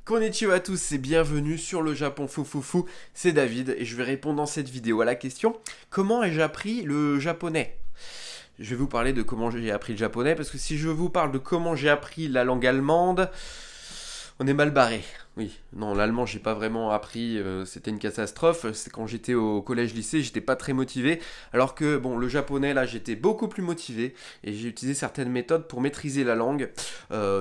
Konnichiwa à tous et bienvenue sur le Japon Foufoufou, c'est David et je vais répondre dans cette vidéo à la question « Comment ai-je appris le japonais ?» Je vais vous parler de comment j'ai appris le japonais parce que si je vous parle de comment j'ai appris la langue allemande, on est mal barré. Oui, non, l'allemand, j'ai pas vraiment appris, c'était une catastrophe. C'est quand j'étais au collège-lycée, j'étais pas très motivé. Alors que, bon, le japonais, là, j'étais beaucoup plus motivé. Et j'ai utilisé certaines méthodes pour maîtriser la langue.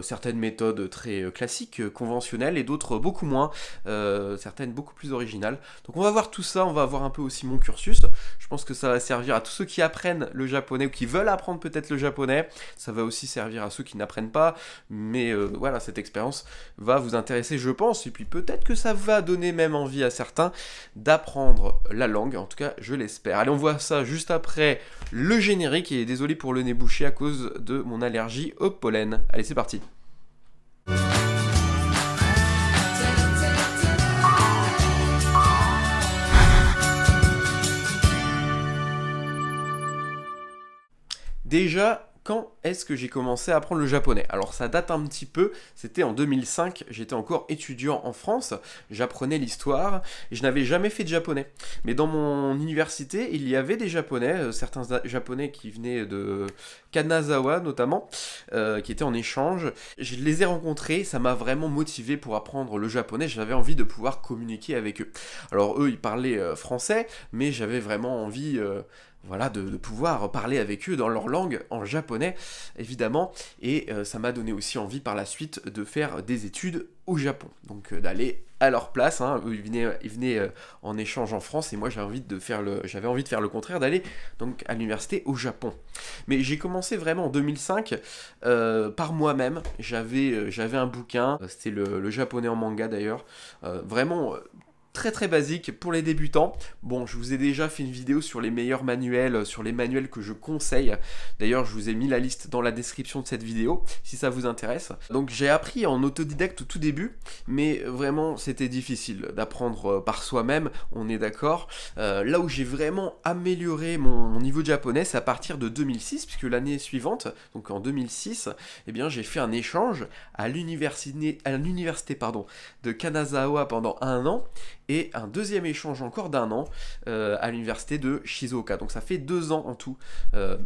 Certaines méthodes très classiques, conventionnelles, et d'autres beaucoup moins. Certaines beaucoup plus originales. Donc on va voir tout ça, on va voir un peu aussi mon cursus. Je pense que ça va servir à tous ceux qui apprennent le japonais ou qui veulent apprendre peut-être le japonais. Ça va aussi servir à ceux qui n'apprennent pas. Mais voilà, cette expérience va vous intéresser, je pense. Et puis peut-être que ça va donner même envie à certains d'apprendre la langue, en tout cas je l'espère. Allez, on voit ça juste après le générique, et désolé pour le nez bouché à cause de mon allergie au pollen. Allez, c'est parti. Déjà, quand est-ce que j'ai commencé à apprendre le japonais? Alors ça date un petit peu, c'était en 2005, j'étais encore étudiant en France, j'apprenais l'histoire, et je n'avais jamais fait de japonais. Mais dans mon université, il y avait des japonais, certains japonais qui venaient de Kanazawa notamment, qui étaient en échange. Je les ai rencontrés, ça m'a vraiment motivé pour apprendre le japonais, j'avais envie de pouvoir communiquer avec eux. Alors eux, ils parlaient français, mais j'avais vraiment envie... voilà, de pouvoir parler avec eux dans leur langue, en japonais, évidemment, et ça m'a donné aussi envie par la suite de faire des études au Japon, donc d'aller à leur place, hein. Eux, ils venaient en échange en France, et moi j'avais envie de faire le contraire, d'aller donc à l'université au Japon. Mais j'ai commencé vraiment en 2005, par moi-même, j'avais un bouquin, c'était le japonais en manga d'ailleurs, vraiment... très très basique pour les débutants. Bon, je vous ai déjà fait une vidéo sur les meilleurs manuels, sur les manuels que je conseille. D'ailleurs, je vous ai mis la liste dans la description de cette vidéo, si ça vous intéresse. Donc j'ai appris en autodidacte au tout début, mais vraiment c'était difficile d'apprendre par soi-même, on est d'accord. Là où j'ai vraiment amélioré mon niveau de japonais, c'est à partir de 2006, puisque l'année suivante, donc en 2006, eh bien j'ai fait un échange à l'université de Kanazawa pendant un an, et un deuxième échange encore d'un an à l'université de Shizuoka. Donc ça fait 2 ans en tout,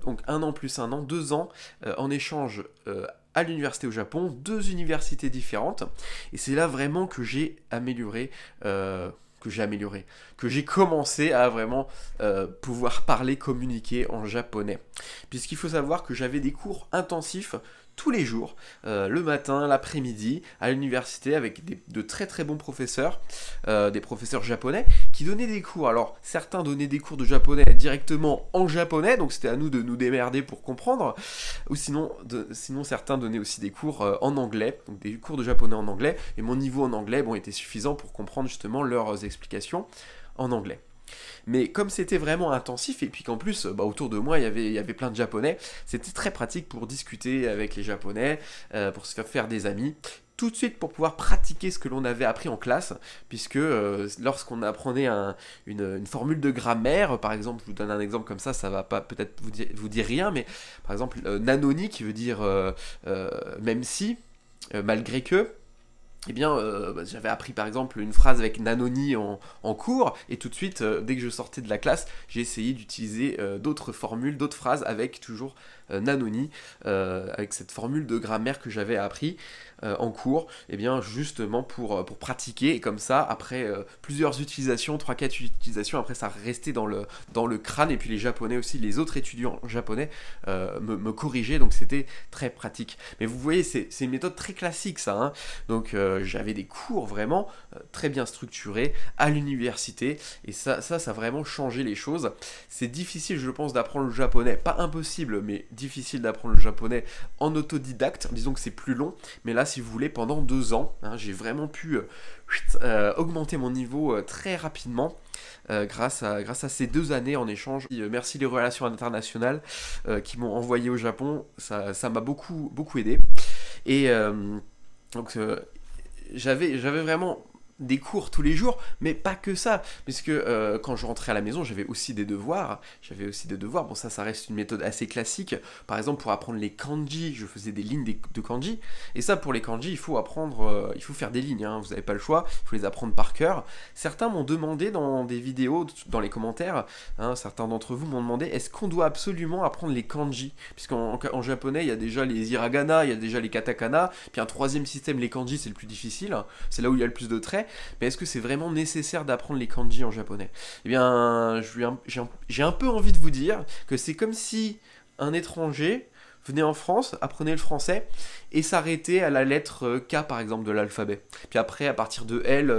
donc un an plus un an, 2 ans en échange à l'université au Japon, 2 universités différentes, et c'est là vraiment que j'ai amélioré, que j'ai commencé à vraiment pouvoir parler, communiquer en japonais. Puisqu'il faut savoir que j'avais des cours intensifs tous les jours, le matin, l'après-midi, à l'université, avec de très très bons professeurs, des professeurs japonais, qui donnaient des cours. Alors, certains donnaient des cours de japonais directement en japonais, donc c'était à nous de nous démerder pour comprendre, ou sinon certains donnaient aussi des cours en anglais, donc des cours de japonais en anglais, et mon niveau en anglais, bon, était suffisant pour comprendre justement leurs explications en anglais. Mais comme c'était vraiment intensif, et puis qu'en plus, autour de moi, il y avait plein de japonais, c'était très pratique pour discuter avec les japonais, pour se faire des amis, tout de suite pour pouvoir pratiquer ce que l'on avait appris en classe, puisque lorsqu'on apprenait une formule de grammaire, par exemple, je vous donne un exemple comme ça va pas peut-être vous dire rien, mais par exemple, nanoni, qui veut dire même si, malgré que, eh bien, j'avais appris par exemple une phrase avec nanoni en cours, et tout de suite, dès que je sortais de la classe, j'ai essayé d'utiliser d'autres formules, d'autres phrases avec toujours nanoni, avec cette formule de grammaire que j'avais appris en cours, et bien justement pour pratiquer, et comme ça, après plusieurs utilisations, 3-4 utilisations, après ça restait dans le crâne, et puis les japonais aussi, les autres étudiants japonais me corrigeaient, donc c'était très pratique. Mais vous voyez, c'est une méthode très classique ça, hein. Donc j'avais des cours vraiment très bien structurés à l'université, et ça a vraiment changé les choses. C'est difficile, je pense, d'apprendre le japonais, pas impossible, mais difficile d'apprendre le japonais en autodidacte, disons que c'est plus long, mais là, si vous voulez, pendant 2 ans, hein, j'ai vraiment pu augmenter mon niveau très rapidement, grâce à ces 2 années en échange. Merci les relations internationales qui m'ont envoyé au Japon, ça m'a beaucoup aidé, et donc j'avais vraiment des cours tous les jours, mais pas que ça, parce que quand je rentrais à la maison, j'avais aussi des devoirs, bon ça reste une méthode assez classique, par exemple pour apprendre les kanji, je faisais des lignes de kanji, et ça pour les kanji, il faut apprendre, il faut faire des lignes, hein, vous n'avez pas le choix, il faut les apprendre par cœur. Certains m'ont demandé dans des vidéos, dans les commentaires, hein, certains d'entre vous m'ont demandé, est-ce qu'on doit absolument apprendre les kanji, puisqu'en japonais, il y a déjà les hiragana, il y a déjà les katakana, puis un troisième système, les kanji, c'est le plus difficile, c'est là où il y a le plus de traits. Mais est-ce que c'est vraiment nécessaire d'apprendre les kanji en japonais? Eh bien, j'ai un peu envie de vous dire que c'est comme si un étranger venait en France, apprenait le français et s'arrêtait à la lettre K par exemple de l'alphabet. Puis après, à partir de L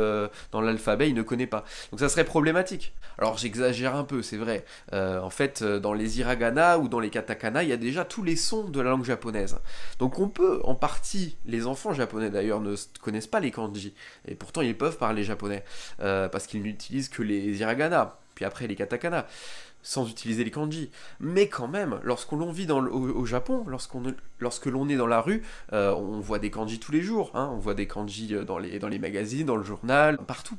dans l'alphabet, il ne connaît pas. Donc ça serait problématique. Alors j'exagère un peu, c'est vrai. En fait, dans les hiragana ou dans les katakana, il y a déjà tous les sons de la langue japonaise. Donc on peut, en partie, les enfants japonais d'ailleurs ne connaissent pas les kanji. Et pourtant ils peuvent parler japonais. Parce qu'ils n'utilisent que les hiragana. Puis après les katakana, sans utiliser les kanji. Mais quand même, lorsqu'on vit au Japon, lorsque l'on est dans la rue, on voit des kanji tous les jours, hein, on voit des kanji dans les magazines, dans le journal, partout.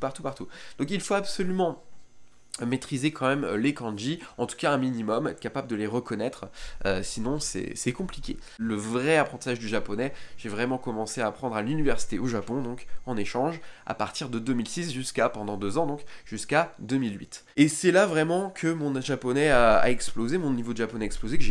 Donc il faut absolument maîtriser quand même les kanji, en tout cas un minimum, être capable de les reconnaître, sinon c'est compliqué. Le vrai apprentissage du japonais, j'ai vraiment commencé à apprendre à l'université au Japon, donc en échange, à partir de 2006 pendant 2 ans, donc jusqu'à 2008. Et c'est là vraiment que mon japonais a explosé, mon niveau de japonais a explosé, que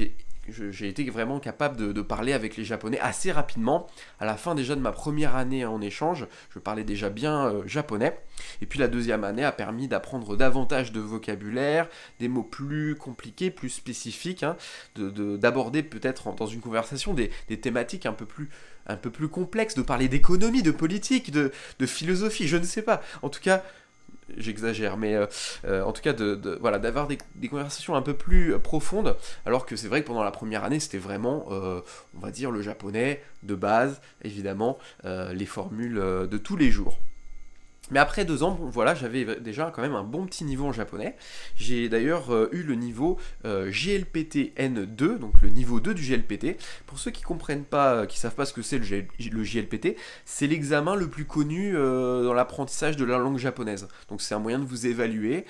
j'ai été vraiment capable de parler avec les Japonais assez rapidement. À la fin déjà de ma première année en échange, je parlais déjà bien japonais. Et puis la deuxième année a permis d'apprendre davantage de vocabulaire, des mots plus compliqués, plus spécifiques, hein, d'aborder peut-être dans une conversation des thématiques un peu plus complexes, de parler d'économie, de politique, de philosophie, je ne sais pas. En tout cas, j'exagère, mais en tout cas voilà, d'avoir des conversations un peu plus profondes, alors que c'est vrai que pendant la première année c'était vraiment, on va dire, le japonais de base, évidemment, les formules de tous les jours. Mais après 2 ans, bon, voilà, j'avais déjà quand même un bon petit niveau en japonais. J'ai d'ailleurs eu le niveau JLPT N2, donc le niveau 2 du JLPT. Pour ceux qui comprennent pas, qui savent pas ce que c'est le JLPT, c'est l'examen le plus connu dans l'apprentissage de la langue japonaise. Donc c'est un moyen de vous évaluer,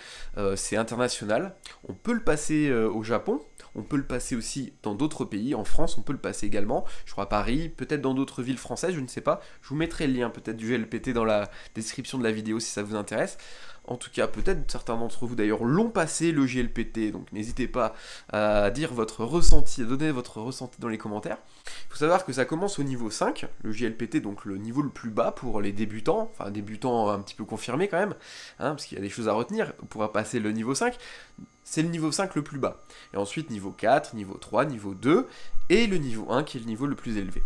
c'est international. On peut le passer au Japon. On peut le passer aussi dans d'autres pays, en France on peut le passer également, je crois à Paris, peut-être dans d'autres villes françaises, je ne sais pas, je vous mettrai le lien peut-être du LPT dans la description de la vidéo si ça vous intéresse. En tout cas, peut-être certains d'entre vous d'ailleurs l'ont passé le JLPT, donc n'hésitez pas à dire votre ressenti, à donner votre ressenti dans les commentaires. Il faut savoir que ça commence au niveau 5, le JLPT, donc le niveau le plus bas pour les débutants, enfin débutants un petit peu confirmés quand même, hein, parce qu'il y a des choses à retenir pour passer le niveau 5. C'est le niveau 5 le plus bas. Et ensuite niveau 4, niveau 3, niveau 2, et le niveau 1 qui est le niveau le plus élevé.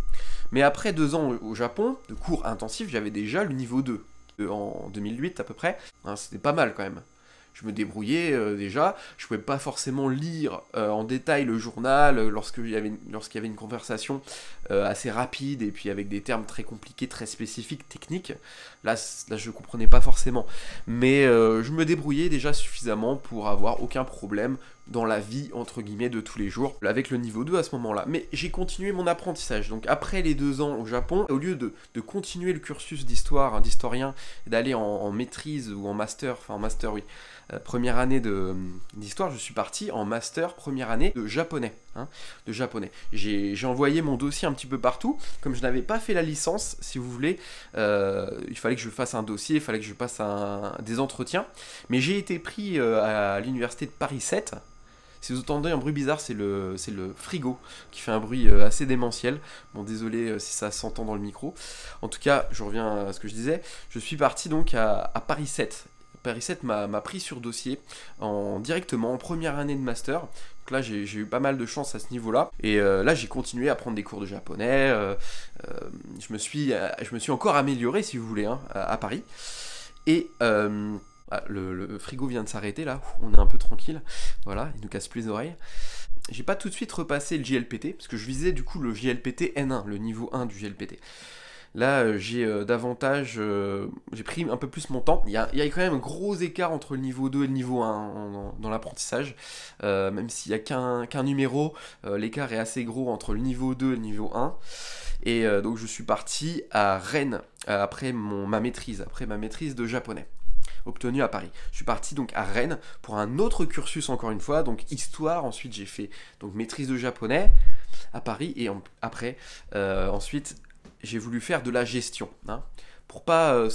Mais après 2 ans au Japon, de cours intensifs, j'avais déjà le niveau 2. En 2008 à peu près, hein, c'était pas mal quand même. Je me débrouillais déjà, je pouvais pas forcément lire en détail le journal lorsqu'il y avait une conversation assez rapide et puis avec des termes très compliqués, très spécifiques, techniques. Là je comprenais pas forcément. Mais je me débrouillais déjà suffisamment pour avoir aucun problème dans la vie, entre guillemets, de tous les jours, avec le niveau 2 à ce moment-là. Mais j'ai continué mon apprentissage. Donc après les 2 ans au Japon, au lieu de continuer le cursus d'histoire, hein, d'historien, et d'aller en maîtrise ou en master, enfin en master oui, première année d'histoire, je suis parti en master première année de japonais. Hein, de japonais. J'ai envoyé mon dossier un petit peu partout. Comme je n'avais pas fait la licence, si vous voulez, il fallait que je fasse un dossier, il fallait que je passe des entretiens. Mais j'ai été pris à l'université de Paris 7. Si vous entendez un bruit bizarre, c'est le frigo qui fait un bruit assez démentiel. Bon, désolé si ça s'entend dans le micro. En tout cas, je reviens à ce que je disais. Je suis parti donc à Paris 7. Paris 7 m'a pris sur dossier directement en première année de master. Donc là, j'ai eu pas mal de chance à ce niveau-là. Et là, j'ai continué à prendre des cours de japonais. Je me suis encore amélioré, si vous voulez, hein, à Paris. Et le frigo vient de s'arrêter là, on est un peu tranquille, voilà, il nous casse plus les oreilles. J'ai pas tout de suite repassé le JLPT, parce que je visais du coup le JLPT N1, le niveau 1 du JLPT. Là, j'ai davantage, j'ai pris un peu plus mon temps. Il y a quand même un gros écart entre le niveau 2 et le niveau 1 dans l'apprentissage. Même s'il n'y a qu'un numéro, l'écart est assez gros entre le niveau 2 et le niveau 1. Et donc je suis parti à Rennes ma maîtrise de japonais obtenue à Paris. Je suis parti donc à Rennes pour un autre cursus encore une fois, donc histoire. Ensuite j'ai fait donc maîtrise de japonais à Paris et après ensuite j'ai voulu faire de la gestion, hein, pour pas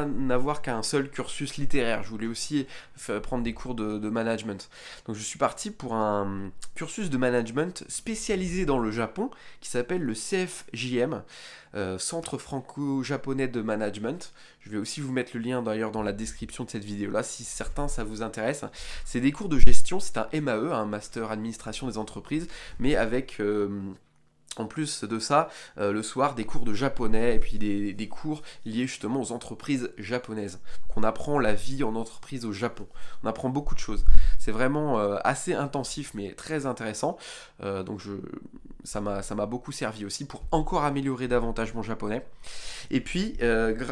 n'avoir qu'un seul cursus littéraire. Je voulais aussi prendre des cours de management. Donc je suis parti pour un cursus de management spécialisé dans le Japon qui s'appelle le CFJM, Centre franco-japonais de management. Je vais aussi vous mettre le lien d'ailleurs dans la description de cette vidéo là si certains ça vous intéresse. C'est des cours de gestion, c'est un MAE, un Master Administration des entreprises, mais avec en plus de ça, le soir, des cours de japonais et puis des cours liés justement aux entreprises japonaises. Donc on apprend la vie en entreprise au Japon. On apprend beaucoup de choses. C'est vraiment assez intensif mais très intéressant. Ça m'a beaucoup servi aussi pour encore améliorer davantage mon japonais. Et puis,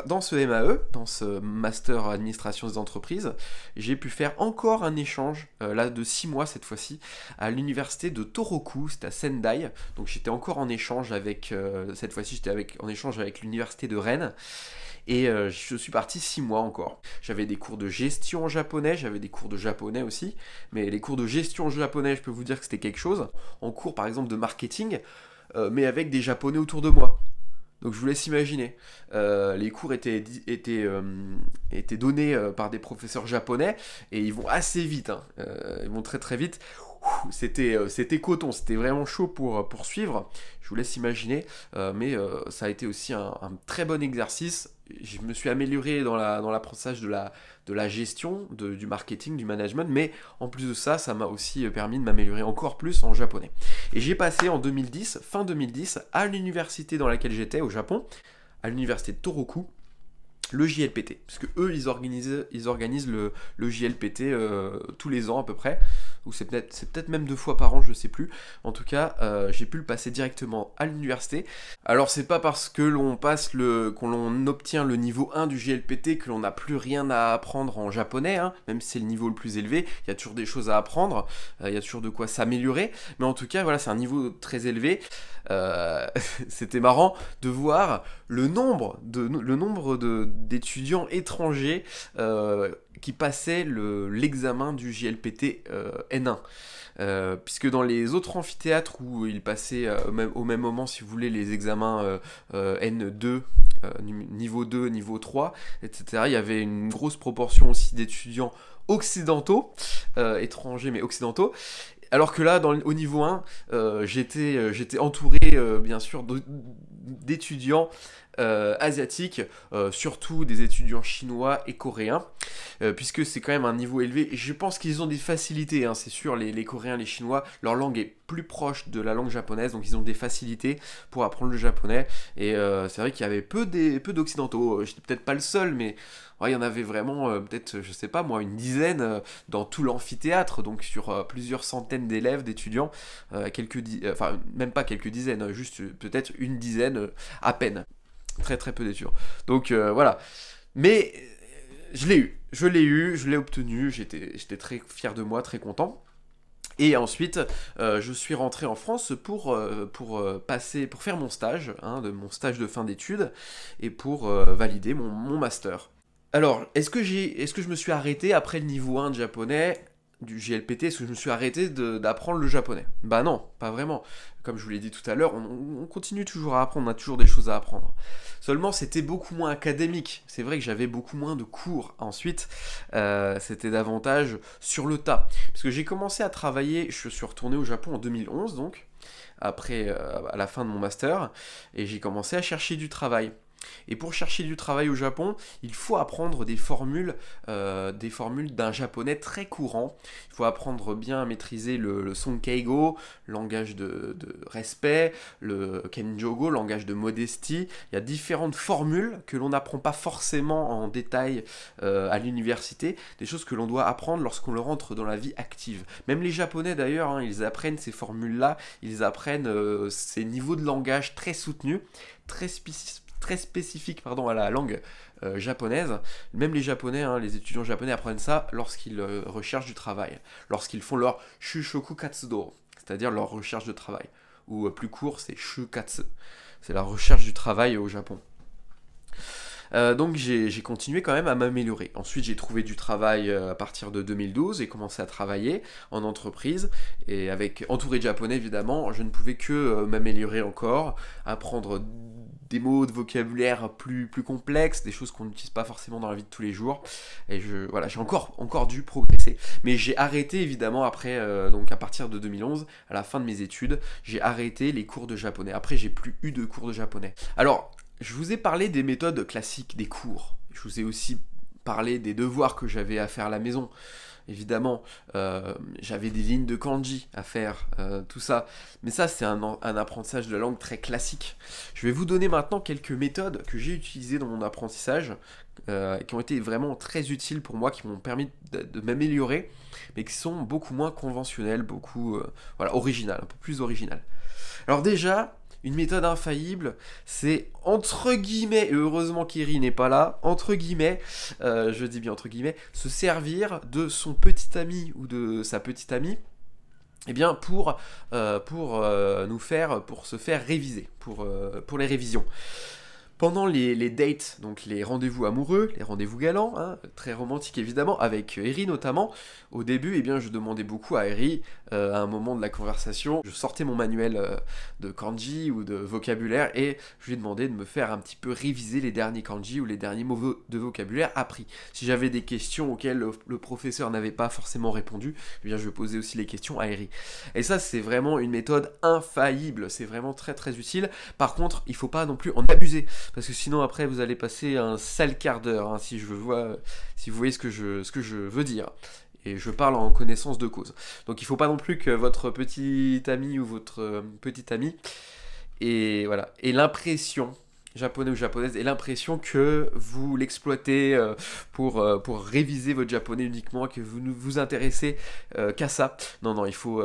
dans ce MAE, dans ce Master Administration des entreprises, j'ai pu faire encore un échange, là de 6 mois cette fois-ci, à l'université de Tohoku, c'était à Sendai. Donc j'étais encore en échange avec, cette fois-ci j'étais en échange avec l'université de Rennes. Et je suis parti 6 mois encore. J'avais des cours de gestion en japonais, j'avais des cours de japonais aussi. Mais les cours de gestion en japonais, je peux vous dire que c'était quelque chose. En cours par exemple de marketing, mais avec des japonais autour de moi. Donc je vous laisse imaginer. Les cours étaient donnés par des professeurs japonais et ils vont assez vite, hein. Ils vont très très vite. C'était coton, c'était vraiment chaud pour suivre. Je vous laisse imaginer, mais ça a été aussi un très bon exercice. Je me suis amélioré dans l'apprentissage de la gestion, du marketing, du management, mais en plus de ça, ça m'a aussi permis de m'améliorer encore plus en japonais. Et j'ai passé en 2010, fin 2010, à l'université dans laquelle j'étais au Japon, à l'université de Tohoku, le JLPT, parce que eux ils organisent le JLPT tous les ans à peu près, ou c'est peut-être même 2 fois par an, je sais plus. En tout cas, j'ai pu le passer directement à l'université. Alors c'est pas parce que qu'on obtient le niveau 1 du JLPT que l'on n'a plus rien à apprendre en japonais, hein, même si c'est le niveau le plus élevé, il y a toujours des choses à apprendre, il y a toujours de quoi s'améliorer, mais en tout cas voilà, c'est un niveau très élevé. C'était marrant de voir le nombre d'étudiants étrangers qui passaient l'examen du JLPT N1. Puisque dans les autres amphithéâtres où ils passaient au même moment, si vous voulez, les examens N2, niveau 2, niveau 3, etc., il y avait une grosse proportion aussi d'étudiants occidentaux, étrangers mais occidentaux. Alors que là, au niveau 1, j'étais entouré, bien sûr, d'étudiants asiatiques, surtout des étudiants chinois et coréens, puisque c'est quand même un niveau élevé. Et je pense qu'ils ont des facilités, hein, c'est sûr, les Coréens, les Chinois, leur langue est plus proche de la langue japonaise, donc ils ont des facilités pour apprendre le japonais. Et c'est vrai qu'il y avait peu d'occidentaux. J'étais peut-être pas le seul, mais ouais, il y en avait vraiment, peut-être, je sais pas moi, une dizaine dans tout l'amphithéâtre, donc sur plusieurs centaines d'élèves, d'étudiants, enfin même pas quelques dizaines, juste peut-être une dizaine à peine. Très très peu d'étudiants. Donc voilà. Mais je l'ai obtenu, j'étais très fier de moi, très content. Et ensuite, je suis rentré en France pour faire mon stage, hein, mon stage de fin d'études, et pour valider mon master. Alors, est-ce que je me suis arrêté après le niveau 1 de japonais du JLPT? Est-ce que je me suis arrêté d'apprendre le japonais? Bah non, pas vraiment. Comme je vous l'ai dit tout à l'heure, on continue toujours à apprendre, on a toujours des choses à apprendre. Seulement, c'était beaucoup moins académique. C'est vrai que j'avais beaucoup moins de cours. Ensuite, c'était davantage sur le tas. Parce que j'ai commencé à travailler, je suis retourné au Japon en 2011, donc, après, à la fin de mon master, et j'ai commencé à chercher du travail. Et pour chercher du travail au Japon, il faut apprendre des formules d'un japonais très courant. Il faut apprendre bien à maîtriser le Sonkeigo, langage de respect, le Kenjogo, langage de modestie. Il y a différentes formules que l'on n'apprend pas forcément en détail à l'université, des choses que l'on doit apprendre lorsqu'on rentre dans la vie active. Même les Japonais d'ailleurs, hein, ils apprennent ces formules-là, ils apprennent ces niveaux de langage très soutenus, très spécifique à la langue japonaise. Même les Japonais, hein, les étudiants japonais apprennent ça lorsqu'ils recherchent du travail, lorsqu'ils font leur Shushoku Katsudo, c'est-à-dire leur recherche de travail. Ou plus court, c'est Shukatsu. C'est la recherche du travail au Japon. Donc j'ai continué quand même à m'améliorer. Ensuite j'ai trouvé du travail à partir de 2012 et commencé à travailler en entreprise et entouré de japonais évidemment, je ne pouvais que m'améliorer encore, apprendre des mots de vocabulaire plus complexes, des choses qu'on n'utilise pas forcément dans la vie de tous les jours. Et voilà, j'ai encore dû progresser. Mais j'ai arrêté évidemment après, donc à partir de 2011, à la fin de mes études, j'ai arrêté les cours de japonais. Après j'ai plus eu de cours de japonais. Alors, je vous ai parlé des méthodes classiques des cours. Je vous ai aussi parlé des devoirs que j'avais à faire à la maison. Évidemment, j'avais des lignes de kanji à faire, tout ça. Mais ça, c'est un apprentissage de la langue très classique. Je vais vous donner maintenant quelques méthodes que j'ai utilisées dans mon apprentissage, qui ont été vraiment très utiles pour moi, qui m'ont permis de m'améliorer, mais qui sont beaucoup moins conventionnelles, beaucoup voilà, originales, un peu plus originales. Alors déjà, une méthode infaillible, c'est entre guillemets, et heureusement qu'Eri n'est pas là, entre guillemets, je dis bien entre guillemets, se servir de son petit ami ou de sa petite amie, eh bien pour se faire réviser, pour les révisions. Pendant les dates, donc les rendez-vous amoureux, les rendez-vous galants, hein, très romantiques évidemment, avec Eri notamment, au début, eh bien, je demandais beaucoup à Eri, à un moment de la conversation, je sortais mon manuel de kanji ou de vocabulaire et je lui demandais de me faire un petit peu réviser les derniers kanji ou les derniers mots de vocabulaire appris. Si j'avais des questions auxquelles le professeur n'avait pas forcément répondu, eh bien, je posais aussi les questions à Eri. Et ça, c'est vraiment une méthode infaillible, c'est vraiment très très utile. Par contre, il ne faut pas non plus en abuser. Parce que sinon après vous allez passer un sale quart d'heure, hein, si vous voyez ce que je veux dire. Et je parle en connaissance de cause. Donc il ne faut pas non plus que votre petit ami ou votre petite amie ait l'impression, japonais ou japonaise, ait l'impression que vous l'exploitez pour réviser votre japonais uniquement, que vous ne vous intéressez qu'à ça. Non, il faut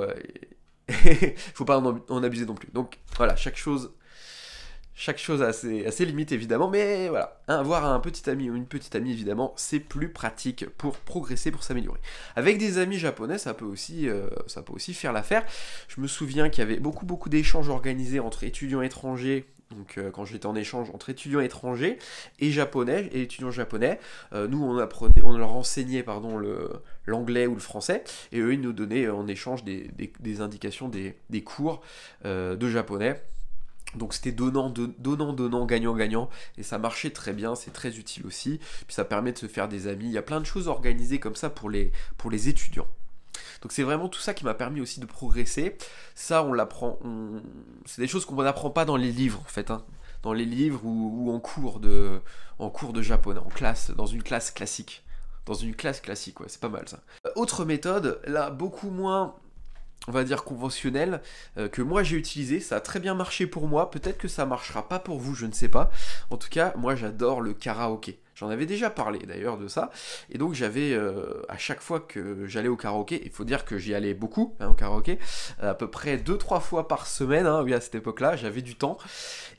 pas en abuser non plus. Donc voilà, chaque chose a ses limites évidemment, mais voilà, hein, avoir un petit ami ou une petite amie évidemment, c'est plus pratique pour progresser, pour s'améliorer. Avec des amis japonais, ça peut aussi faire l'affaire. Je me souviens qu'il y avait beaucoup d'échanges organisés entre étudiants étrangers. Donc quand j'étais en échange entre étudiants étrangers et japonais et étudiants japonais, nous on leur enseignait l'anglais ou le français et eux ils nous donnaient en échange des indications des cours de japonais. Donc c'était donnant, gagnant-gagnant, et ça marchait très bien, c'est très utile aussi, puis ça permet de se faire des amis, il y a plein de choses organisées comme ça pour les étudiants. Donc c'est vraiment tout ça qui m'a permis aussi de progresser, ça on l'apprend, c'est des choses qu'on n'apprend pas dans les livres en fait, hein. Dans les livres ou en cours de japonais, dans une classe classique. Ouais, c'est pas mal ça. Autre méthode, là beaucoup moins, on va dire conventionnel, que moi j'ai utilisé, ça a très bien marché pour moi, peut-être que ça marchera pas pour vous, je ne sais pas. En tout cas, moi j'adore le karaoké. J'en avais déjà parlé d'ailleurs de ça, et donc j'avais, à chaque fois que j'allais au karaoké, il faut dire que j'y allais beaucoup, hein, au karaoké, à peu près 2-3 fois par semaine, hein, oui, à cette époque-là, j'avais du temps,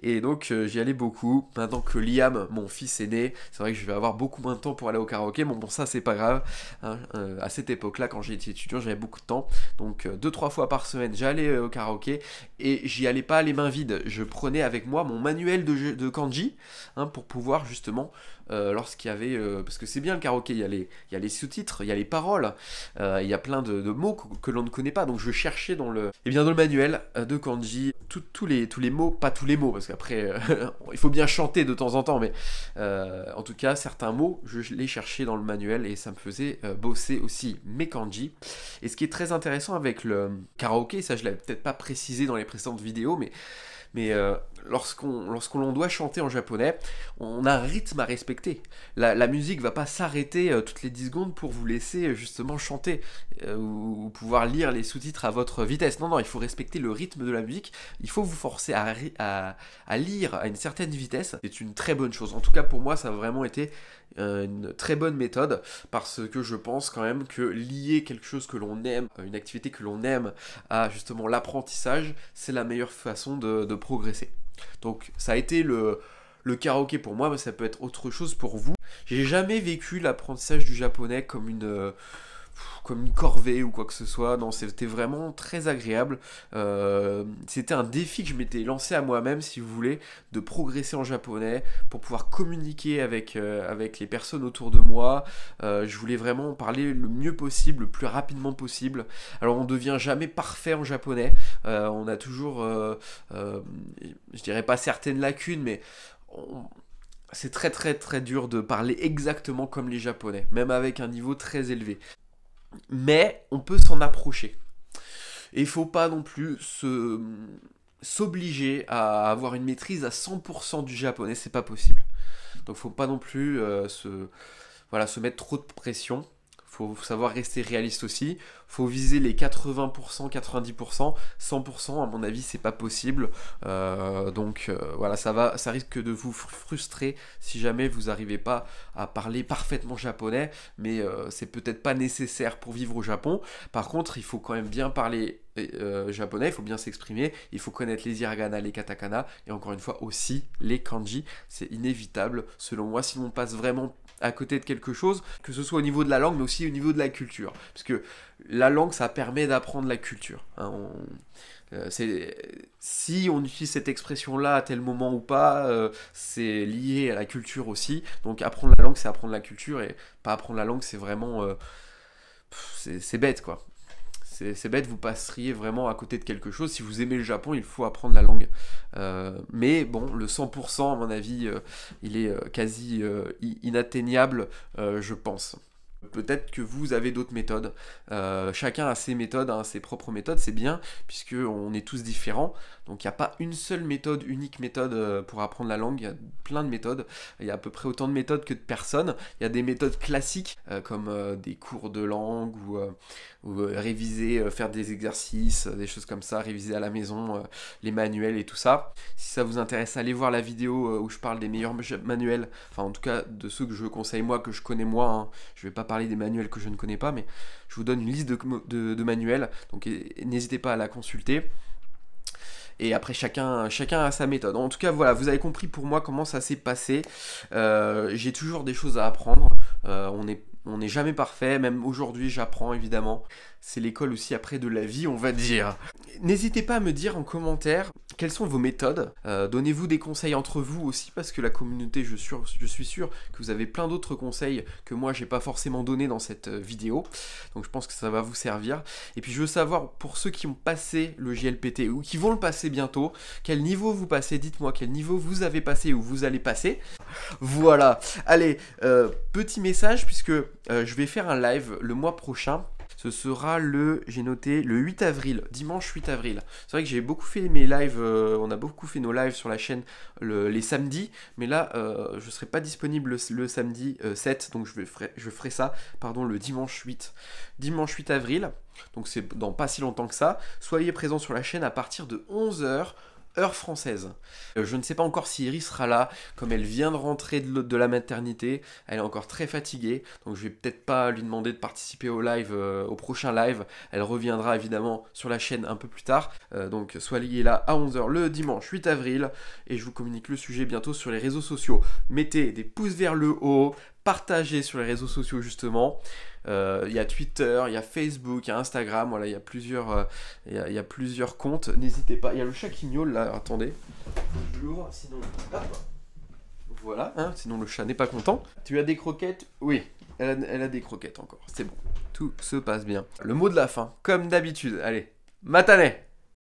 et donc j'y allais beaucoup. Maintenant que Liam, mon fils, est né, c'est vrai que je vais avoir beaucoup moins de temps pour aller au karaoké, bon ça c'est pas grave, hein, à cette époque-là, quand j'étais étudiant, j'avais beaucoup de temps, donc 2-3 fois par semaine, j'allais au karaoké, et j'y allais pas les mains vides, je prenais avec moi mon manuel de kanji, hein, pour pouvoir justement, lorsqu'il y avait, parce que c'est bien le karaoké, il y a les sous-titres, il y a les paroles, il y a plein de mots que l'on ne connaît pas, donc je cherchais dans le manuel de kanji tous les mots, pas tous les mots, parce qu'après il faut bien chanter de temps en temps, mais en tout cas certains mots je les cherchais dans le manuel et ça me faisait bosser aussi mes kanji. Et ce qui est très intéressant avec le karaoké, ça je l'avais peut-être pas précisé dans les précédentes vidéos, mais lorsqu'on doit chanter en japonais, on a un rythme à respecter. La musique va pas s'arrêter toutes les 10 secondes pour vous laisser justement chanter ou pouvoir lire les sous-titres à votre vitesse. Non, il faut respecter le rythme de la musique. Il faut vous forcer à lire à une certaine vitesse. C'est une très bonne chose. En tout cas, pour moi, ça a vraiment été une très bonne méthode parce que je pense quand même que lier quelque chose que l'on aime, une activité que l'on aime à justement l'apprentissage, c'est la meilleure façon de progresser. Donc ça a été le karaoké pour moi, mais ça peut être autre chose pour vous. J'ai jamais vécu l'apprentissage du japonais comme comme une corvée ou quoi que ce soit. Non, c'était vraiment très agréable. C'était un défi que je m'étais lancé à moi-même, si vous voulez, de progresser en japonais pour pouvoir communiquer avec les personnes autour de moi. Je voulais vraiment parler le mieux possible, le plus rapidement possible. Alors on ne devient jamais parfait en japonais. On a toujours, je dirais pas certaines lacunes, mais c'est très très très dur de parler exactement comme les japonais, même avec un niveau très élevé. Mais on peut s'en approcher. Et il faut pas non plus s'obliger à avoir une maîtrise à 100% du japonais, c'est pas possible. Donc faut pas non plus se mettre trop de pression. Faut savoir rester réaliste aussi. Faut viser les 80%, 90%, 100%. À mon avis, c'est pas possible. Voilà, ça risque de vous frustrer si jamais vous n'arrivez pas à parler parfaitement japonais. Mais c'est peut-être pas nécessaire pour vivre au Japon. Par contre, il faut quand même bien parler japonais. Il faut bien s'exprimer. Il faut connaître les hiragana, les katakana et encore une fois aussi les kanji. C'est inévitable, selon moi, si on passe vraiment à côté de quelque chose, que ce soit au niveau de la langue, mais aussi au niveau de la culture. Parce que la langue, ça permet d'apprendre la culture. Hein, si on utilise cette expression-là à tel moment ou pas, c'est lié à la culture aussi. Donc apprendre la langue, c'est apprendre la culture, et pas apprendre la langue, c'est vraiment... c'est bête, quoi. C'est bête, vous passeriez vraiment à côté de quelque chose. Si vous aimez le Japon, il faut apprendre la langue. Mais bon, le 100%, à mon avis, il est quasi inatteignable, je pense. Peut-être que vous avez d'autres méthodes. Chacun a ses méthodes, hein, ses propres méthodes, c'est bien, puisqu'on est tous différents. Donc il n'y a pas une seule méthode, unique méthode pour apprendre la langue. Il y a plein de méthodes. Il y a à peu près autant de méthodes que de personnes. Il y a des méthodes classiques, comme des cours de langue, ou réviser, faire des exercices, des choses comme ça, réviser à la maison, les manuels et tout ça. Si ça vous intéresse, allez voir la vidéo où je parle des meilleurs manuels, enfin en tout cas de ceux que je conseille moi, que je connais moi, hein. Je vais pas parler des manuels que je ne connais pas, mais je vous donne une liste de manuels, donc n'hésitez pas à la consulter. Et après, chacun a sa méthode. En tout cas, voilà, vous avez compris pour moi comment ça s'est passé. J'ai toujours des choses à apprendre. On n'est jamais parfait. Même aujourd'hui, j'apprends, évidemment. C'est l'école aussi après de la vie, on va dire. N'hésitez pas à me dire en commentaire quelles sont vos méthodes. Donnez-vous des conseils entre vous aussi, parce que la communauté, je suis sûr que vous avez plein d'autres conseils que moi, j'ai pas forcément donné dans cette vidéo. Donc je pense que ça va vous servir. Et puis je veux savoir, pour ceux qui ont passé le JLPT ou qui vont le passer bientôt, quel niveau vous passez. Dites-moi quel niveau vous avez passé ou vous allez passer. Voilà. Allez, petit message, puisque je vais faire un live le mois prochain. Ce sera j'ai noté, le 8 avril, dimanche 8 avril. C'est vrai que j'ai beaucoup fait mes lives, on a beaucoup fait nos lives sur la chaîne les samedis, mais là, je ne serai pas disponible le samedi 7, donc je ferai ça, le dimanche 8. Dimanche 8 avril, donc c'est dans pas si longtemps que ça. Soyez présents sur la chaîne à partir de 11 h. Heure française. Je ne sais pas encore si Iris sera là, comme elle vient de rentrer de la maternité, elle est encore très fatiguée, donc je vais peut-être pas lui demander de participer au live, au prochain live. Elle reviendra évidemment sur la chaîne un peu plus tard, donc soyez là à 11 h le dimanche 8 avril, et je vous communique le sujet bientôt sur les réseaux sociaux. Mettez des pouces vers le haut, partagez sur les réseaux sociaux justement. Il y a Twitter, il y a Facebook, il y a Instagram, voilà, il y a plusieurs comptes. N'hésitez pas. Il y a le chat qui miaule là, attendez. Je l'ouvre, sinon. Hop. Voilà, hein, sinon le chat n'est pas content. Tu as des croquettes? Oui, elle a des croquettes encore. C'est bon. Tout se passe bien. Le mot de la fin, comme d'habitude. Allez, matane!